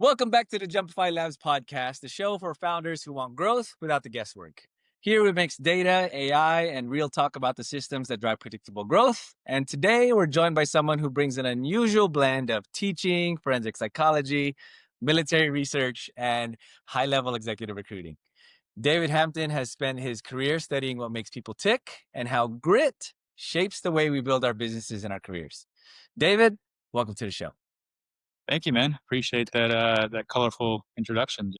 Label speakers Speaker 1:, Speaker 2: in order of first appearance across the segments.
Speaker 1: Welcome back to the Jumpify Labs Podcast, the show for founders who want growth without the guesswork. Here we mix data, AI, and real talk about the systems that drive predictable growth. And today we're joined by someone who brings an unusual blend of teaching, forensic psychology, military research, and high-level executive recruiting. David Hampton has spent his career studying what makes people tick and how grit shapes the way we build our businesses and our careers. David, welcome to the show.
Speaker 2: Thank you, man. Appreciate that colorful introduction.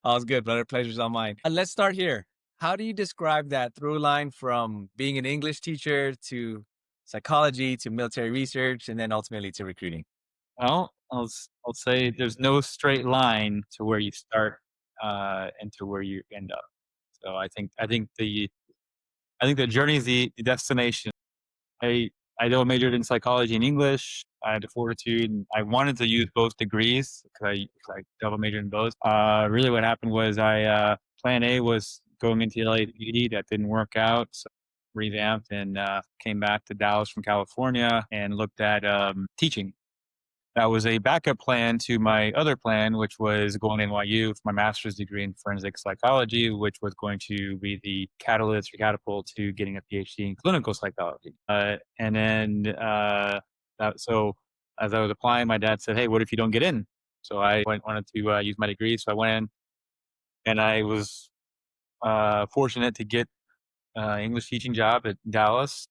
Speaker 1: All's good, brother. Pleasure's all mine. Let's start here. How do you describe that through line from being an English teacher to psychology to military research and then ultimately to recruiting?
Speaker 2: Well, I'll say there's no straight line to where you start and to where you end up. So I think the journey is the destination. I double majored in psychology and English. I had the fortitude, and I wanted to use both degrees because I double majored in both. Really, what happened was plan A was going into LAPD. That didn't work out. So revamped and came back to Dallas from California and looked at teaching. That was a backup plan to my other plan, which was going to NYU for my master's degree in forensic psychology, which was going to be the catalyst or catapult to getting a PhD in clinical psychology. So as I was applying, my dad said, "Hey, what if you don't get in?" So I wanted to use my degree. So I went in and I was fortunate to get an English teaching job at Dallas.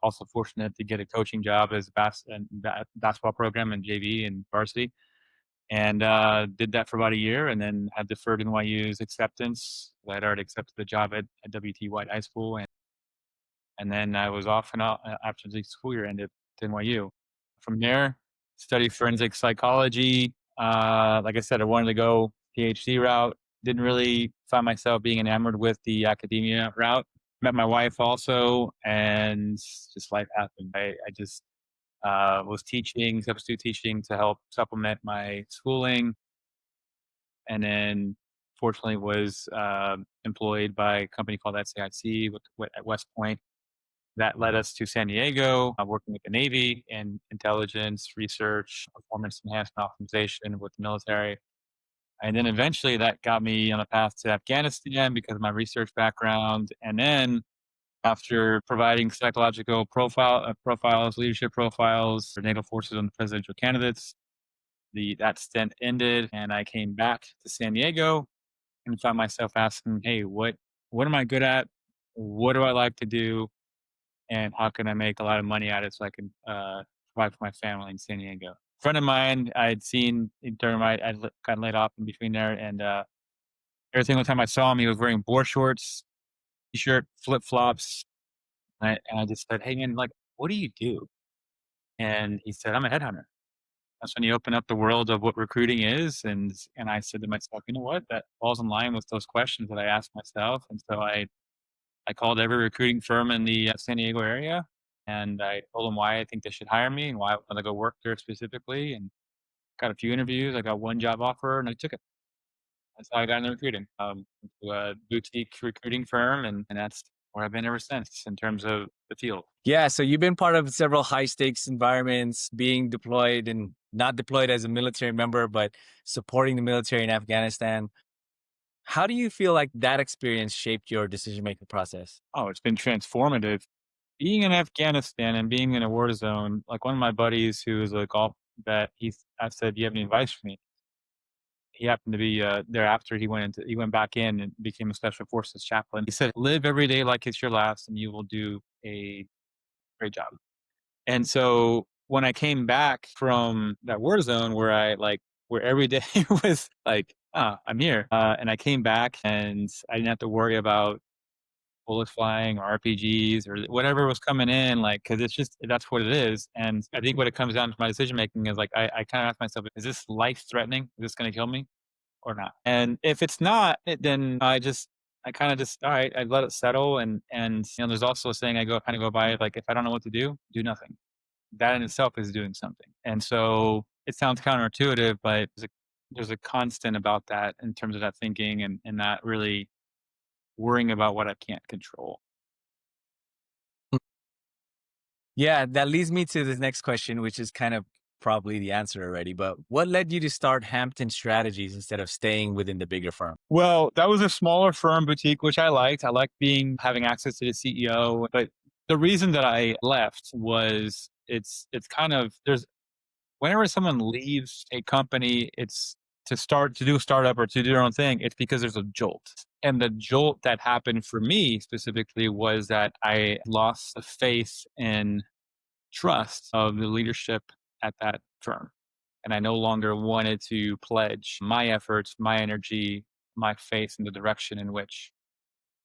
Speaker 2: Also fortunate to get a coaching job as basketball program and JV and varsity, and did that for about a year, and then had deferred NYU's acceptance. I had already accepted the job at WT White High School, and then I was off and out after the school year ended to NYU. From there, studied forensic psychology. Like I said, I wanted to go PhD route. Didn't really find myself being enamored with the academia route. Met my wife also, and just life happened. I just was teaching, substitute teaching to help supplement my schooling, and then fortunately was employed by a company called SAIC at West Point. That led us to San Diego, working with the Navy in intelligence, research, performance enhancement optimization with the military. And then eventually that got me on a path to Afghanistan because of my research background. And then after providing psychological profiles, leadership profiles for NATO forces and presidential candidates, that stint ended, and I came back to San Diego and found myself asking, "Hey, what am I good at? What do I like to do? And how can I make a lot of money at it so I can provide for my family in San Diego?" A friend of mine I had seen during I'd gotten laid off in between there, and every single time I saw him, he was wearing board shorts, t-shirt, flip flops. And I just said, "Hey, man, like, what do you do?" And he said, "I'm a headhunter." That's when you open up the world of what recruiting is. And I said to myself, you know what? That falls in line with those questions that I asked myself. And so I called every recruiting firm in the San Diego area, and I told them why I think they should hire me and why I want to go work there specifically. And got a few interviews. I got one job offer, and I took it. That's how I got into recruiting, to a boutique recruiting firm, and that's where I've been ever since in terms of the field.
Speaker 1: Yeah, so you've been part of several high stakes environments, being deployed and not deployed as a military member, but supporting the military in Afghanistan. How do you feel like that experience shaped your decision making process?
Speaker 2: Oh, it's been transformative. Being in Afghanistan and being in a war zone, like one of my buddies who is a golf vet, I said, "Do you have any advice for me?" He happened to be there after he went back in and became a special forces chaplain. He said, "Live every day like it's your last, and you will do a great job." And so when I came back from that war zone where every day was like, "Ah, I'm here," and I came back and I didn't have to worry about bullets flying or RPGs or whatever was coming in, like, because it's just that's what it is. And I think what it comes down to my decision making is like I kind of ask myself, is this life threatening? Is this going to kill me or not? And if it's not, then I kind of just all right, I let it settle. And there's also a saying I go kind of go by like if I don't know what to do nothing. That in itself is doing something. And so it sounds counterintuitive, but there's a constant about that in terms of that thinking and not really worrying about what I can't control.
Speaker 1: Yeah, that leads me to the next question, which is kind of probably the answer already, but what led you to start Hampton Strategies instead of staying within the bigger firm?
Speaker 2: Well, that was a smaller firm boutique, which I liked. I liked having access to the CEO. But the reason that I left was it's kind of there's whenever someone leaves a company, it's to do a startup or to do their own thing, it's because there's a jolt. And the jolt that happened for me specifically was that I lost the faith and trust of the leadership at that firm. And I no longer wanted to pledge my efforts, my energy, my faith in the direction in which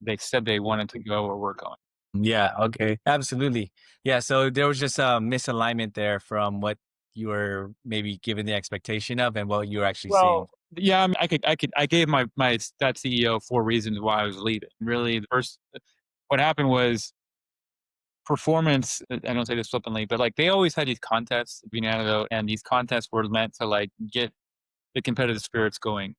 Speaker 2: they said they wanted to go or were going.
Speaker 1: Yeah, okay. Absolutely. Yeah, so there was just a misalignment there from what you were maybe given the expectation of and what you were actually seeing.
Speaker 2: Well, yeah, I mean, I gave my that CEO 4 reasons why I was leaving. Really, the first, what happened was performance. I don't say this flippantly, but like they always had these contests, being out of and these contests were meant to like get the competitive spirits going.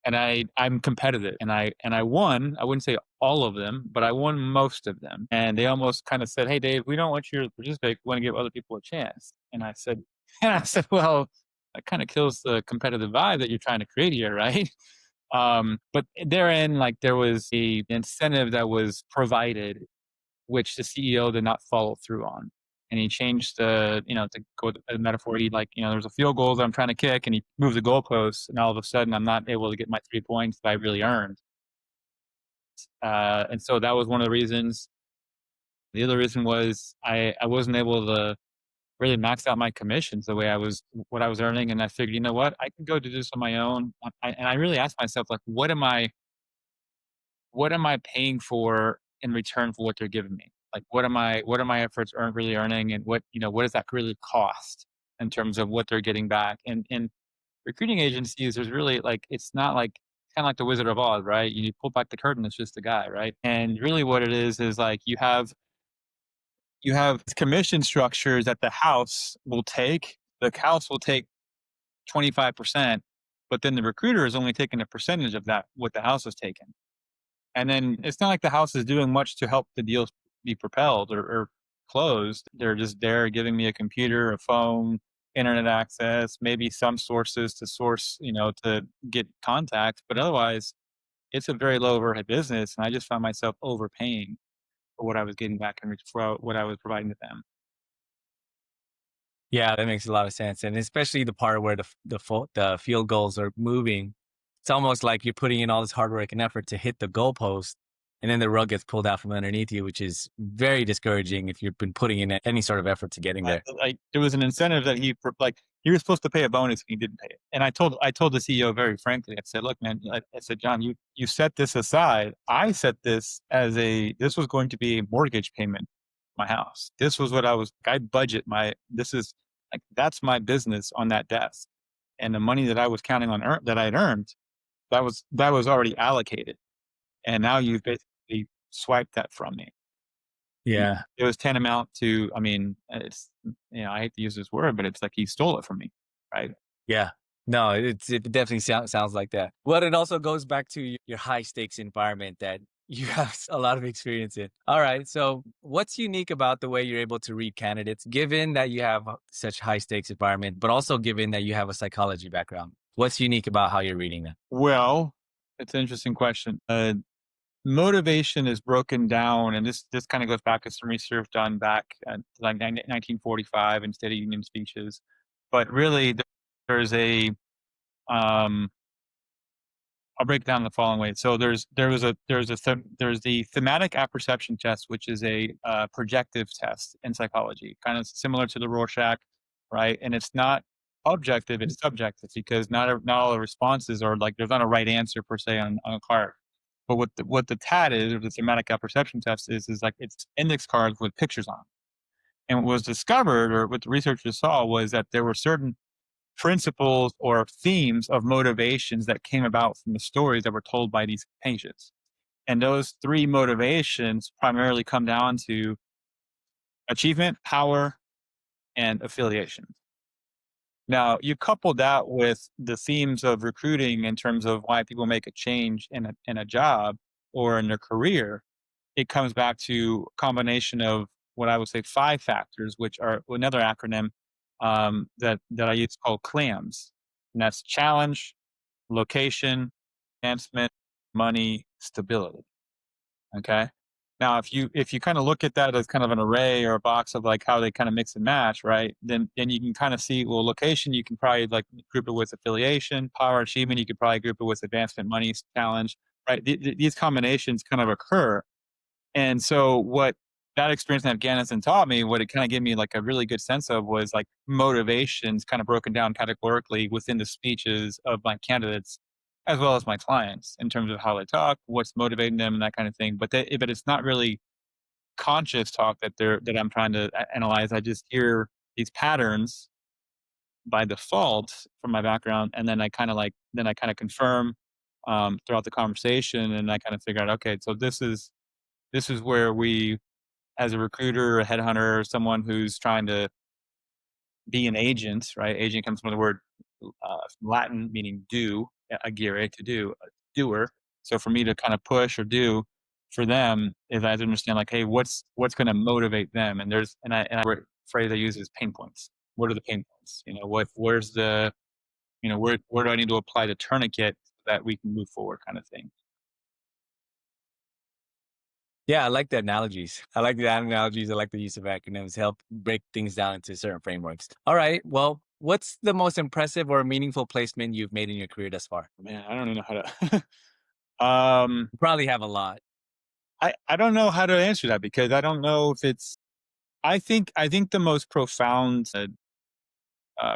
Speaker 2: And I'm competitive, and I won. I wouldn't say all of them, but I won most of them. And they almost kind of said, "Hey, Dave, we don't want you to participate. We want to give other people a chance." And I said, "Well, that kind of kills the competitive vibe that you're trying to create here, right?" But therein, like there was a incentive that was provided, which the CEO did not follow through on. And he changed to go with a metaphor, he there's a field goal that I'm trying to kick and he moved the goalpost and all of a sudden I'm not able to get my 3 points that I really earned. And so that was one of the reasons. The other reason was I wasn't able to really max out my commissions the way what I was earning. And I figured, you know what, I can go do this on my own. And I really asked myself, like, what am I paying for in return for what they're giving me? Like, what are my efforts really earning, and what does that really cost in terms of what they're getting back? And in recruiting agencies, there's really like it's not like kind of like the Wizard of Oz, right? You pull back the curtain, it's just a guy, right? And really, what it is like you have commission structures that the house will take. The house will take 25%, but then the recruiter is only taking a percentage of that what the house is taking. And then it's not like the house is doing much to help the deals be propelled or closed. They're just there giving me a computer, a phone, internet access, maybe some sources to to get contacts. But otherwise, it's a very low overhead business. And I just found myself overpaying for what I was getting back and for what I was providing to them.
Speaker 1: Yeah, that makes a lot of sense, and especially the part where the field goals are moving. It's almost like you're putting in all this hard work and effort to hit the goalpost, and then the rug gets pulled out from underneath you, which is very discouraging if you've been putting in any sort of effort to getting there.
Speaker 2: Like there was an incentive that he was supposed to pay a bonus and he didn't pay it. And I told the CEO very frankly, I said, look, man, I said, John, you set this aside. I set this this was going to be a mortgage payment, my house. This was what I budget this is like, that's my business on that desk. And the money that I was counting on that I'd earned, that was already allocated. And now you've basically swiped that from me.
Speaker 1: Yeah,
Speaker 2: It was tantamount to, I mean, I hate to use this word, but it's like he stole it from me, right?
Speaker 1: yeah. No, it definitely sounds like that. Well, it also goes back to your high stakes environment that you have a lot of experience in. All right, so what's unique about the way you're able to read candidates, given that you have such high stakes environment, but also given that you have a psychology background? What's unique about how you're reading them?
Speaker 2: Well, it's an interesting question. Motivation is broken down, and this kind of goes back to some research done back at like 1945 in State of Union speeches. But really, there's a um, I'll break it down the following way. So there's the thematic apperception test, which is a projective test in psychology, kind of similar to the Rorschach, right? And it's not objective; it's subjective because not all the responses are like there's not a right answer per se on a card. But what the TAT is, or the thematic apperception test is like it's index cards with pictures on. And what was discovered, or what the researchers saw, was that there were certain principles or themes of motivations that came about from the stories that were told by these pages. And those three motivations primarily come down to achievement, power, and affiliation. Now, you couple that with the themes of recruiting in terms of why people make a change in a job or in their career, it comes back to a combination of what I would say 5 factors, which are another acronym. that I use called CLAMS, and that's challenge, location, advancement, money, stability. Okay. Now, if you kind of look at that as kind of an array or a box of like how they kind of mix and match, right? Then you can kind of see, well, location you can probably like group it with affiliation, power achievement you could probably group it with advancement, money, challenge, right? These combinations kind of occur, and so what that experience in Afghanistan taught me, what it kind of gave me like a really good sense of was like motivations kind of broken down categorically within the speeches of my candidates as well as my clients in terms of how they talk, what's motivating them and that kind of thing. But it's not really conscious talk that I'm trying to analyze. I just hear these patterns by default from my background, and then I kind of confirm throughout the conversation, and I kind of figure out, okay, so this is where we, as a recruiter, a headhunter, someone who's trying to be an agent, right? Agent comes from the word Latin meaning do, agere, to do, a doer. So for me to kind of push or do for them is I have to understand like, hey, what's going to motivate them? And the phrase I use is pain points. What are the pain points? Where's the, where do I need to apply the tourniquet so that we can move forward, kind of thing.
Speaker 1: Yeah, I like the analogies. I like the analogies. I like the use of acronyms to help break things down into certain frameworks. All right. Well, what's the most impressive or meaningful placement you've made in your career thus far?
Speaker 2: Man, I don't even know how to. um,
Speaker 1: You probably have a lot.
Speaker 2: I don't know how to answer that because I don't know if it's. I think the most profound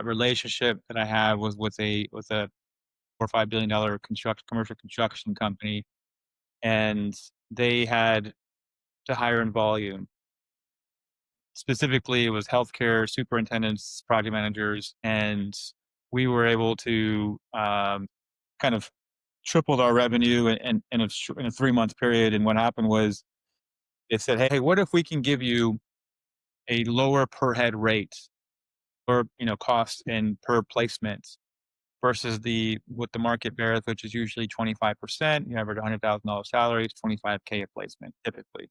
Speaker 2: relationship that I had was with a $4 or $5 billion commercial construction company, and they had to hire in volume. Specifically, it was healthcare superintendents, project managers, and we were able to kind of tripled our revenue in a 3 month period. And what happened was they said, "Hey, what if we can give you a lower per head rate or cost and per placement versus the what the market bears, which is usually 25%. You average $100,000 salaries, 25K a placement typically."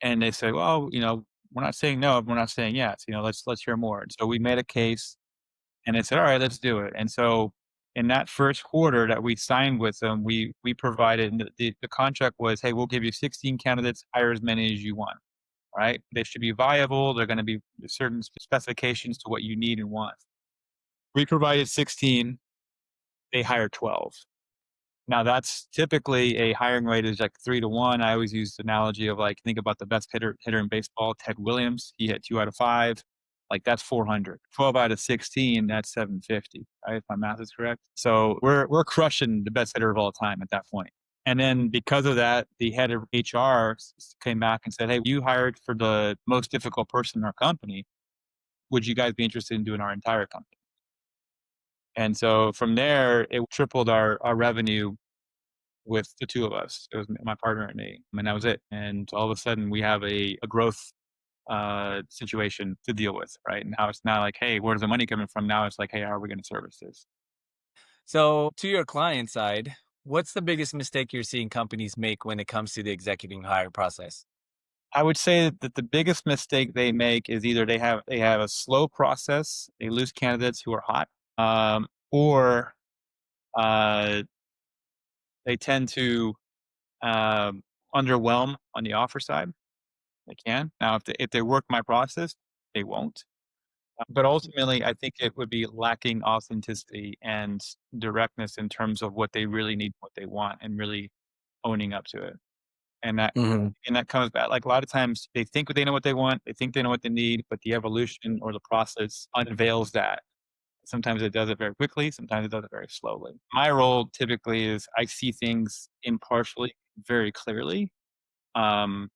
Speaker 2: And they said, "Well, we're not saying no, we're not saying yes. Let's hear more." And so we made a case, and they said, "All right, let's do it." And so in that first quarter that we signed with them, we provided, and the contract was, "Hey, we'll give you 16 candidates, hire as many as you want." Right? They should be viable. They're going to be certain specifications to what you need and want. We provided 16. They hired 12. Now that's typically a hiring rate is like 3 to 1. I always use the analogy of like, think about the best hitter in baseball, Ted Williams. He hit 2 out of 5. Like that's 400. 12 out of 16, that's 750. Right? If my math is correct. So we're crushing the best hitter of all time at that point. And then because of that, the head of HR came back and said, "Hey, you hired for the most difficult person in our company. Would you guys be interested in doing our entire company?" And so from there, it tripled our revenue with the two of us. It was my partner and me, and that was it. And all of a sudden, we have a growth situation to deal with, right? And now it's not like, hey, where's the money coming from? Now it's like, hey, how are we going to service this?
Speaker 1: So, to your client side, what's the biggest mistake you're seeing companies make when it comes to the executive hire process?
Speaker 2: I would say that the biggest mistake they make is either they have a slow process, they lose candidates who are hot, or uh, they tend to um, underwhelm on the offer side. They can. Now, if they work my process, they won't. But ultimately, I think it would be lacking authenticity and directness in terms of what they really need, what they want, and really owning up to it. And that
Speaker 1: Hmm.
Speaker 2: and that comes back. Like a lot of times, they think they know what they want, they think they know what they need, but the evolution or the process unveils that. Sometimes it does it very quickly. Sometimes it does it very slowly. My role typically is I see things impartially, very clearly, um,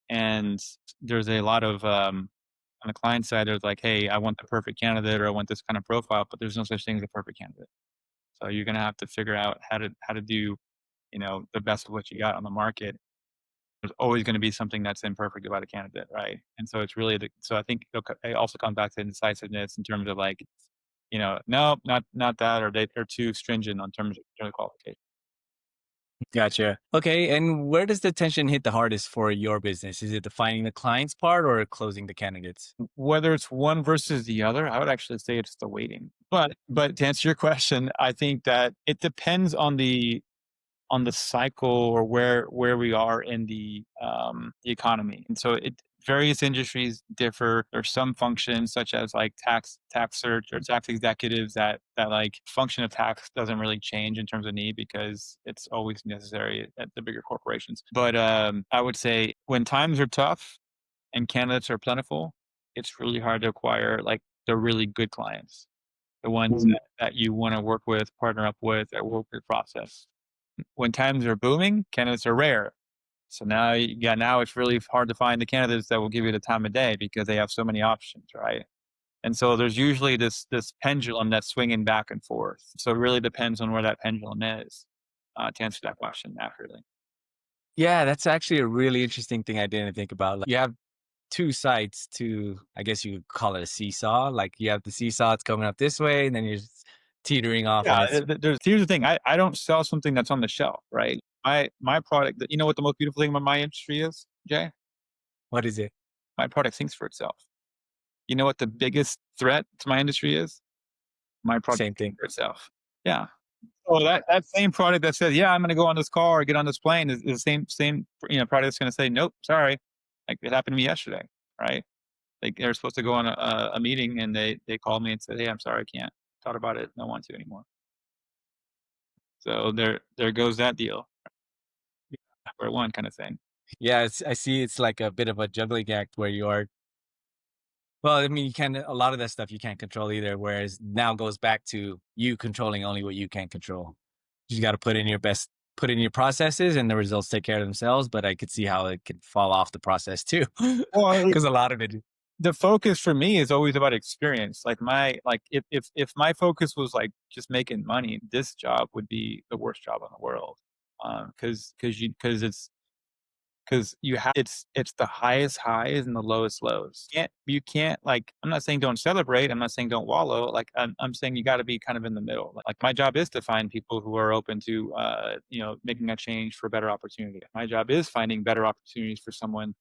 Speaker 2: and there's a lot of on the client side, there's like, hey, I want the perfect candidate or I want this kind of profile, but there's no such thing as a perfect candidate. So you're gonna have to figure out how to do, the best of what you got on the market. There's always going to be something that's imperfect about a candidate, right? And so it's really so I think it also comes back to indecisiveness in terms of like, no, not that, or they're too stringent on terms of qualification.
Speaker 1: Gotcha. Okay. And where does the tension hit the hardest for your business? Is it the finding the clients part or closing the candidates?
Speaker 2: Whether it's one versus the other, I would actually say it's the waiting. But to answer your question, I think that it depends on the cycle or where we are in the economy. And so various industries differ. There's some functions such as like tax search or tax executives that like function of tax doesn't really change in terms of need because it's always necessary at the bigger corporations. But I would say when times are tough and candidates are plentiful, it's really hard to acquire like the really good clients, the ones that you want to work with, partner up with, that work with process. When times are booming, candidates are rare. So now it's really hard to find the candidates that will give you the time of day because they have so many options, right? And so there's usually this pendulum that's swinging back and forth. So it really depends on where that pendulum is to answer that question accurately.
Speaker 1: Yeah, that's actually a really interesting thing I didn't think about. Like, you have two sides to, I guess you could call it a seesaw. Like you have the seesaw, it's coming up this way, and then you're just teetering off, and
Speaker 2: Yeah,
Speaker 1: it's
Speaker 2: here's the thing. I don't sell something that's on the shelf, right? My product. You know what the most beautiful thing about my industry is, Jay?
Speaker 1: what is it?
Speaker 2: My product thinks for itself. You know what the biggest threat to my industry is? My product
Speaker 1: Same thing.
Speaker 2: for itself. Yeah. So that same product that says, "Yeah, I'm gonna go on this car or get on this plane," is the same, product that's gonna say, "Nope, sorry." Like, it happened to me yesterday, right? Like, they were supposed to go on a meeting, and they called me and said, "Hey, I'm sorry, I can't. Thought about it, don't want to anymore." So there goes that deal. For one kinda thing.
Speaker 1: Yeah, I see it's like a bit of a juggling act where you are, well, I mean, you can a lot of that stuff you can't control either, whereas now goes back to you controlling only what you can control. You got to put in your best, put in your processes, and the results take care of themselves. But I could see how it could fall off the process too,
Speaker 2: Well,
Speaker 1: because a lot of it.
Speaker 2: the focus for me is always about experience. If my focus was, like, just making money, this job would be the worst job in the world. Because you have it's the highest highs and the lowest lows. You can't, like, I'm not saying don't celebrate, I'm not saying don't wallow, like, I'm saying you gotta be kind of in the middle. Like, my job is to find people who are open to, making a change for a better opportunity. My job is finding better opportunities for someone,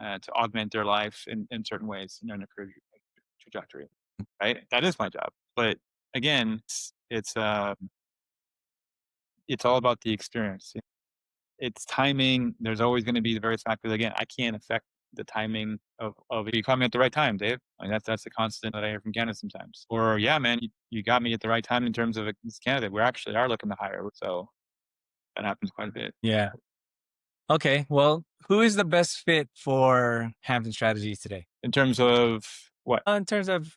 Speaker 2: to augment their life in certain ways in their career trajectory, right? That is my job. But again, it's all about the experience. It's timing. There's always going to be the various factors. Again, I can't affect the timing of you caught me at the right time, Dave. I mean, that's the constant that I hear from candidates sometimes. Or, yeah, man, you got me at the right time in terms of this candidate. We actually are looking to hire. So that happens quite a bit.
Speaker 1: Yeah. Okay. Well, who is the best fit for Hampton Strategies today?
Speaker 2: In terms of what?
Speaker 1: In terms of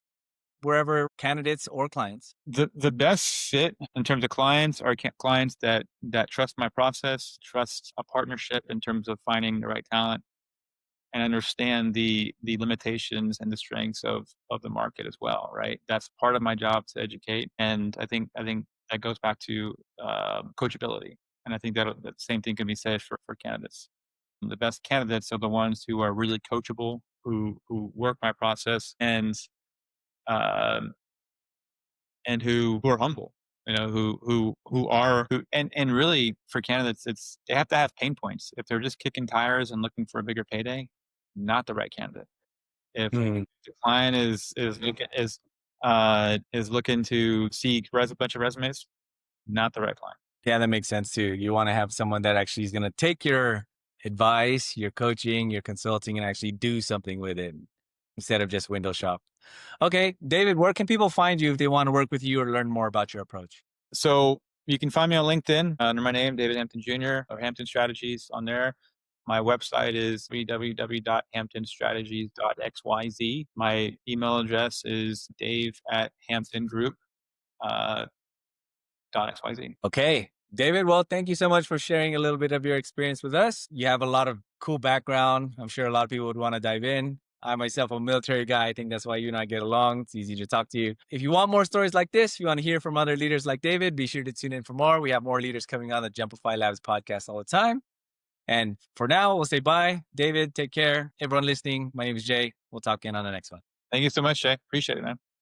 Speaker 1: wherever candidates or clients.
Speaker 2: The best fit in terms of clients are clients that trust my process, trust a partnership in terms of finding the right talent, and understand the limitations and the strengths of the market as well, right? That's part of my job to educate, and I think that goes back to coachability, and I think that same thing can be said for candidates. The best candidates are the ones who are really coachable, who work my process, um, and who are humble. And really for candidates, they have to have pain points. If they're just kicking tires and looking for a bigger payday, not the right candidate. If
Speaker 1: Mm.
Speaker 2: the client is looking to see a bunch of resumes, not the right client.
Speaker 1: Yeah, that makes sense too. You want to have someone that actually is going to take your advice, your coaching, your consulting, and actually do something with it instead of just window shop. Okay, David, where can people find you if they want to work with you or learn more about your approach?
Speaker 2: So you can find me on LinkedIn under my name, David Hampton Jr. or Hampton Strategies on there. My website is www.hamptonstrategies.xyz. My email address is dave@hamptongroup, .xyz.
Speaker 1: Okay, David, well, thank you so much for sharing a little bit of your experience with us. You have a lot of cool background. I'm sure a lot of people would want to dive in. I myself am a military guy. I think that's why you and I get along. It's easy to talk to you. If you want more stories like this, if you want to hear from other leaders like David, be sure to tune in for more. We have more leaders coming on the Jumpify Labs podcast all the time. And for now, we'll say bye. David, take care. Everyone listening, my name is Jay. We'll talk again on the next one.
Speaker 2: Thank you so much, Jay. Appreciate it, man.